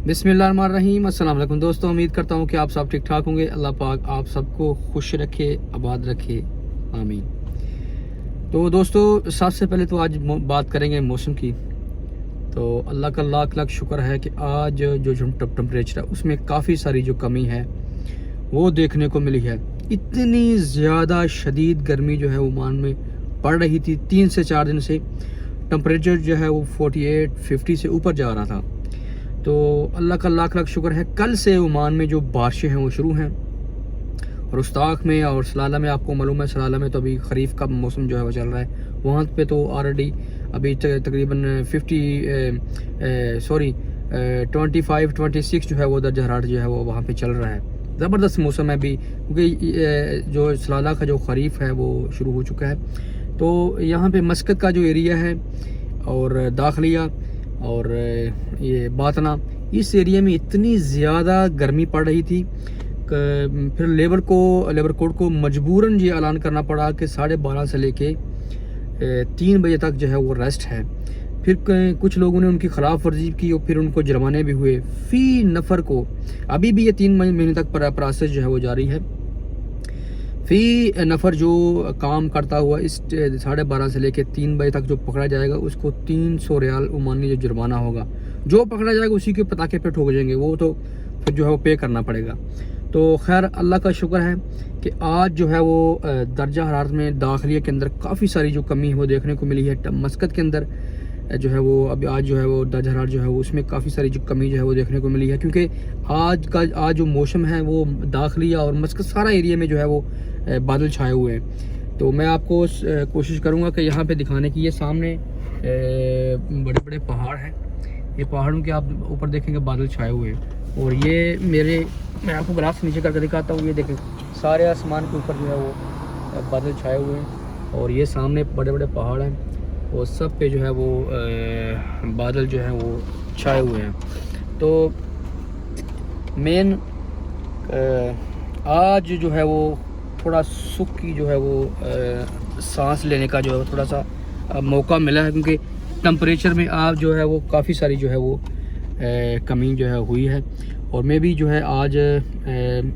बिस्मिल्लाहिर्रहमानिर्रहीम। अस्सलाम वालेकुम दोस्तों, उम्मीद करता हूँ कि आप सब ठीक ठाक होंगे। अल्लाह पाक आप सबको खुश रखे, आबाद रखे, आमीन। तो दोस्तों, सबसे पहले तो आज बात करेंगे मौसम की। तो अल्लाह का लाख लाख शुक्र है कि आज जो टेम्परेचर है उसमें काफ़ी सारी जो कमी है वो देखने को मिली है। इतनी ज़्यादा शदीद गर्मी जो है ओमान में पड़ रही थी, 3 से 4 दिन से टेम्परेचर जो है वो 48-50 से ऊपर जा रहा था। तो अल्लाह का लाख लाख शुक्र है, कल से ओमान में जो बारिशें हैं वो शुरू हैं। और रुस्ताख में और सलाला में आपको मालूम है, सलाला में तो अभी खरीफ का मौसम जो है वो चल रहा है। वहाँ पे तो ऑलरेडी अभी तकरीबन 25-26 जो है वो दर्जा हरारत जो है वो वहाँ पे चल रहा है। ज़बरदस्त मौसम है अभी, क्योंकि जो सलाला का जो खरीफ है वो शुरू हो चुका है। तो यहाँ पे मस्कत का जो एरिया है और दाखलिया और ये बातना, इस एरिया में इतनी ज़्यादा गर्मी पड़ रही थी, फिर लेबर कोड को मजबूरन ये ऐलान करना पड़ा कि 12:30 से लेके 3 बजे तक जो है वो रेस्ट है। फिर कुछ लोगों ने उनकी खिलाफ वर्जी की और फिर उनको जुर्माने भी हुए फ़ी नफ़र को। अभी भी ये 3 महीने तक प्रोसेस जो है वो जारी है। फ़ी नफ़र जो काम करता हुआ इस 12:30 से लेकर 3 बजे तक जो पकड़ा जाएगा उसको 300 रियाल ओमानी जो जुर्माना होगा। जो पकड़ा जाएगा उसी के पटाखे पे ठोक जाएंगे, वो तो फिर जो है वो पे करना पड़ेगा। तो खैर अल्लाह का शुक्र है कि आज जो है वो दर्जा हरारत में दाखिलिया के अंदर काफ़ी सारी जो कमी है वो देखने को मिली है। मस्कत के अंदर जो है वो अभी आज जो है वो दर्जा हरारत जो है वो उसमें काफ़ी सारी जो कमी जो है वो देखने को मिली है, क्योंकि आज जो मौसम है वो दाखिलिया और मस्कत सारा एरिया में जो है वो बादल छाए हुए हैं। तो मैं आपको कोशिश करूंगा कि यहाँ पे दिखाने की। ये सामने बड़े बड़े पहाड़ हैं, ये पहाड़ों के आप ऊपर देखेंगे बादल छाए हुए हैं। और ये मैं आपको ग्राफ से नीचे करके दिखाता हूँ। ये देखें, सारे आसमान के ऊपर जो है वो बादल छाए हुए हैं और ये सामने बड़े बड़े पहाड़ हैं और सब पे जो है वो बादल जो है वो छाए हुए हैं। तो मेन आज जो है वो थोड़ा सुख की जो है वो सांस लेने का जो है थोड़ा सा मौका मिला है, क्योंकि टेम्परेचर में आज जो है वो काफ़ी सारी जो है वो कमी जो है हुई है। और मैं भी जो है आज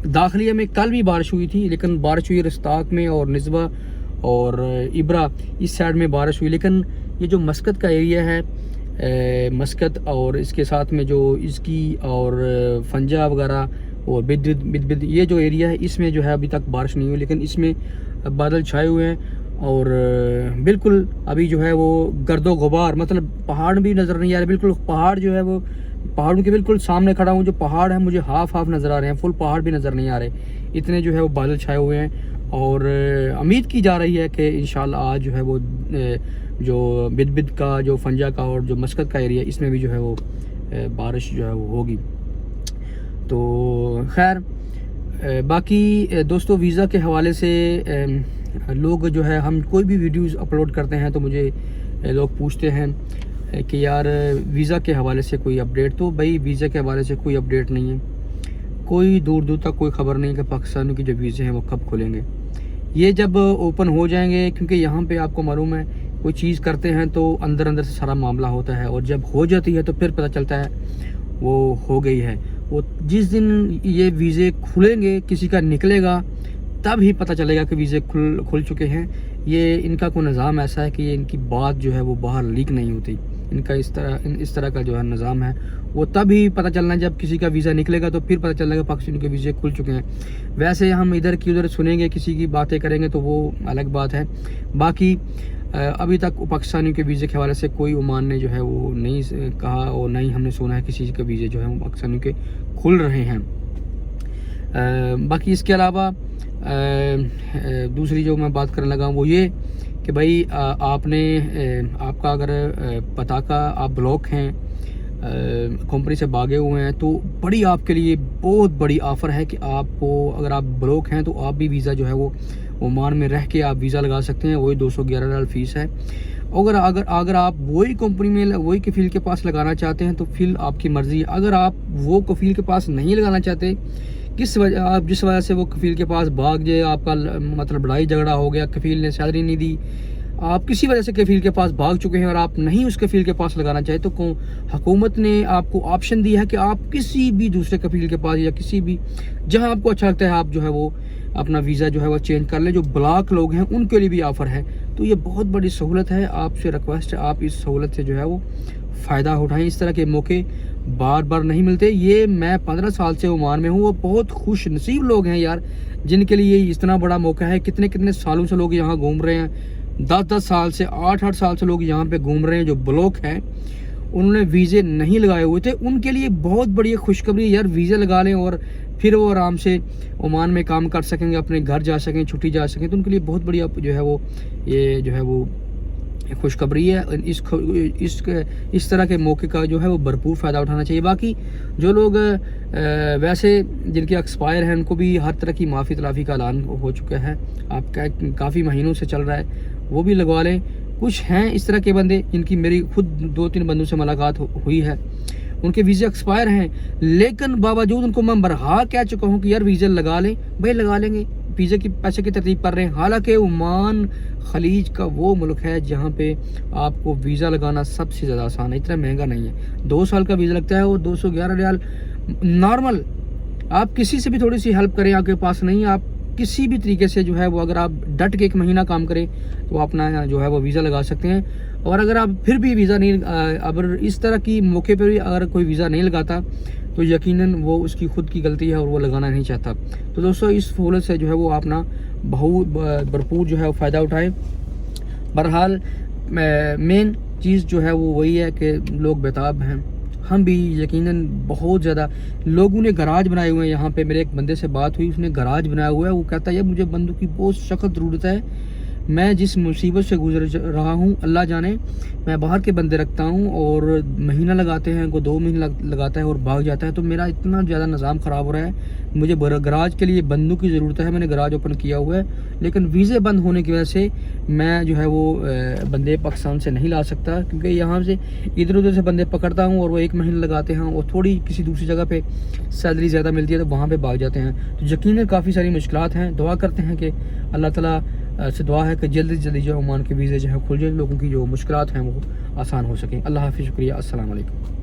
दाखिलिया में कल भी बारिश हुई थी, लेकिन बारिश हुई रस्ताक में और निस्बा और इब्रा इस साइड में बारिश हुई। लेकिन ये जो मस्कत का एरिया है, मस्कत और इसके साथ में जो इसकी और फंजा वगैरह और बिद ये जो एरिया है इसमें जो है अभी तक बारिश नहीं हुई, लेकिन इसमें बादल छाए हुए हैं। और बिल्कुल अभी जो है वो गर्दो गुबार, मतलब पहाड़ भी नज़र नहीं आ रहे। बिल्कुल पहाड़ जो है वो पहाड़ों के बिल्कुल सामने खड़ा हूँ। जो पहाड़ है मुझे हाफ नज़र आ रहे हैं, फुल पहाड़ भी नज़र नहीं आ रहे, इतने जो है वो बादल छाए हुए हैं। और उम्मीद की जा रही है कि इंशाल्लाह आज जो है वो जो बिद का जो फंजा का और जो मस्कत का एरिया इसमें भी जो है वो बारिश जो है वो होगी। तो खैर बाकी दोस्तों, वीज़ा के हवाले से लोग जो है, हम कोई भी वीडियोस अपलोड करते हैं तो मुझे लोग पूछते हैं कि यार वीज़ा के हवाले से कोई अपडेट। तो भाई वीज़ा के हवाले से कोई अपडेट नहीं है, कोई दूर तक कोई खबर नहीं कि पाकिस्तान के जो वीज़े हैं वो कब खुलेंगे। ये जब ओपन हो जाएंगे, क्योंकि यहाँ पे आपको मालूम है कोई चीज़ करते हैं तो अंदर से सारा मामला होता है, और जब हो जाती है तो फिर पता चलता है वो हो गई है। वो जिस दिन ये वीज़े खुलेंगे, किसी का निकलेगा, तब ही पता चलेगा कि वीज़े खुल चुके हैं। ये इनका कोई निज़ाम ऐसा है कि ये इनकी बात जो है वो बाहर लीक नहीं होती। इनका इस तरह का जो है निज़ाम है, वो तब ही पता चलना है जब किसी का वीज़ा निकलेगा, तो फिर पता चलेगा पाकिस्तान के वीज़े खुल चुके हैं। वैसे हम इधर की उधर सुनेंगे, किसी की बातें करेंगे तो वो अलग बात है। बाकी अभी तक पाकिस्तानियों के वीज़े के हवाले से कोई ओमान ने जो है वो नहीं कहा और नहीं हमने सुना है किसी के वीज़े जो है वो पाकिस्तानियों के खुल रहे हैं। बाकी इसके अलावा दूसरी जो मैं बात करने लगा वो ये कि भाई आपका अगर पता का आप ब्लॉक हैं, कंपनी से भागे हुए हैं, तो बड़ी आपके लिए बहुत बड़ी ऑफ़र है कि आपको अगर आप ब्लॉक हैं तो आप भी वीज़ा जो है वो ओमान में रह के आप वीज़ा लगा सकते हैं। वही 211 रियाल फ़ीस है। अगर आप वही कंपनी में वही कफ़ील के पास लगाना चाहते हैं तो फिर आपकी मर्ज़ी। अगर आप वो कफ़ील के पास नहीं लगाना चाहते, जिस वजह से वो कफ़ील के पास भाग जाए, आपका मतलब लड़ाई झगड़ा हो गया, कफ़ील ने सैलरी नहीं दी, آپ کسی وجہ سے کفیل کے پاس بھاگ چکے ہیں اور آپ نہیں اس کفیل کے پاس لگانا چاہے تو حکومت نے آپ کو آپشن دیا ہے کہ آپ کسی بھی دوسرے کفیل کے پاس یا کسی بھی جہاں آپ کو اچھا لگتا ہے آپ جو ہے وہ اپنا ویزا جو ہے وہ چینج کر لیں. جو بلاک لوگ ہیں ان کے لیے بھی آفر ہے. تو یہ بہت بڑی سہولت ہے. آپ سے ریکویسٹ ہے آپ اس سہولت سے جو ہے وہ فائدہ اٹھائیں. اس طرح کے موقع بار بار نہیں ملتے. یہ میں 15 سال سے عمان میں ہوں. وہ بہت خوش نصیب لوگ ہیں یار جن کے لیے اتنا بڑا موقع ہے. کتنے سالوں سے لوگ یہاں گھوم رہے ہیں. 10 سال سے 8 سال سے لوگ یہاں پہ گھوم رہے ہیں. جو بلاک ہیں انہوں نے ویزے نہیں لگائے ہوئے تھے, ان کے لیے بہت بڑی خوشخبری ہے یار. ویزے لگا لیں اور پھر وہ آرام سے عمان میں کام کر سکیں گے, اپنے گھر جا سکیں, چھٹی جا سکیں. تو ان کے لیے بہت بڑی جو ہے وہ یہ جو ہے وہ خوشخبری ہے. اس طرح کے موقع کا جو ہے وہ بھرپور فائدہ اٹھانا چاہیے. باقی جو لوگ ویسے جن کے ایکسپائر ہیں ان کو بھی ہر طرح کی معافی تلافی کا اعلان ہو چکا ہے. آپ کا کافی مہینوں سے چل رہا ہے, وہ بھی لگوا لیں. کچھ ہیں اس طرح کے بندے جن کی میری خود 2-3 بندوں سے ملاقات ہوئی ہے, ان کے ویزے ایکسپائر ہیں لیکن باوجود ان کو میں برہا کہہ چکا ہوں کہ یار ویزے لگا لیں. بھائی لگا لیں گے, ویزے کی پیسے کی ترتیب کر رہے ہیں. حالانکہ عمان خلیج کا وہ ملک ہے جہاں پہ آپ کو ویزا لگانا سب سے زیادہ آسان ہے. اتنا مہنگا نہیں ہے. 2 سال کا ویزا لگتا ہے وہ 211 ریال نارمل. آپ کسی سے بھی تھوڑی سی ہیلپ کریں, آپ کے پاس نہیں, آپ کسی بھی طریقے سے جو ہے وہ اگر آپ ڈٹ کے 1 مہینہ کام کریں تو اپنا جو ہے وہ ویزا لگا سکتے ہیں. اور اگر آپ پھر بھی ویزا نہیں, اگر اس طرح کی موقع پہ بھی اگر کوئی ویزا نہیں لگاتا تو یقیناً وہ اس کی خود کی غلطی ہے اور وہ لگانا نہیں چاہتا. تو دوستو اس سہولت سے جو ہے وہ اپنا بہت بھرپور جو ہے وہ فائدہ اٹھائیں. بہرحال مین چیز جو ہے وہ وہی ہے کہ لوگ بیتاب ہیں. ہم بھی یقیناً بہت زیادہ لوگوں نے گراج بنائے ہوئے ہیں یہاں پہ. میرے ایک بندے سے بات ہوئی, اس نے گراج بنایا ہوا ہے. وہ کہتا ہے یار مجھے بندوں کی بہت سخت ضرورت ہے, میں جس مصیبت سے گزر رہا ہوں اللہ جانے. میں باہر کے بندے رکھتا ہوں اور مہینہ لگاتے ہیں, کوئی 2 مہینے لگاتا ہے اور بھاگ جاتا ہے. تو میرا اتنا زیادہ نظام خراب ہو رہا ہے, مجھے گراج کے لیے بندوں کی ضرورت ہے. میں نے گراج اوپن کیا ہوا ہے لیکن ویزے بند ہونے کی وجہ سے میں جو ہے وہ بندے پاکستان سے نہیں لا سکتا, کیونکہ یہاں سے ادھر ادھر سے بندے پکڑتا ہوں اور وہ 1 مہینہ لگاتے ہیں اور تھوڑی کسی دوسری جگہ پہ سیلری زیادہ ملتی ہے تو وہاں پہ بھاگ جاتے ہیں. تو یقیناً کافی ساری مشکلات ہیں. دعا کرتے ہیں کہ اللہ تعالیٰ سے دعا ہے کہ جلدی سے جلدی جو عمان کے ویزے جو ہے کھل جائیں, لوگوں کی جو مشکلات ہیں وہ آسان ہو سکیں. اللہ حافظ, شکریہ, السلام علیکم.